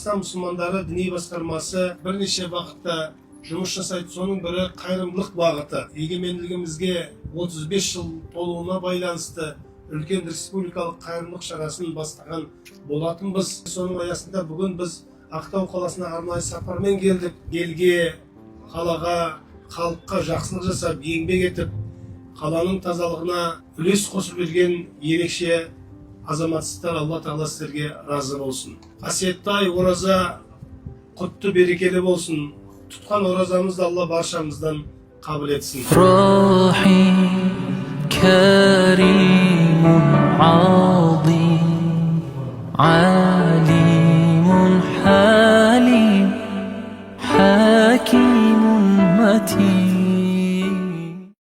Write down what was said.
Қазақстан мұсылмандары діни басқармасы бірнеше бағытта жұмыс жасайды. Соның бірі қайырымдылық бағыты. Егемендігімізге 35 жыл толуына байланысты үлкен республикалық қайырымдылық шарасын бастаған болатынбыз. Соның аясында бүгін біз Ақтау қаласына арнайы сапармен келдік. Елге, қалаға, халыққа жақсылық жасап, еңбек етіп, қаланың тазалығына үлес қосып жүрген ерекше азаматсыздар, Алла Тағала сіздерге разы болсын. Қасиетті ай ораза құтты берекелі болсын. Тұтқан оразамызды Алла баршамыздан қабыл етсін. Рахим, Карим, Азим,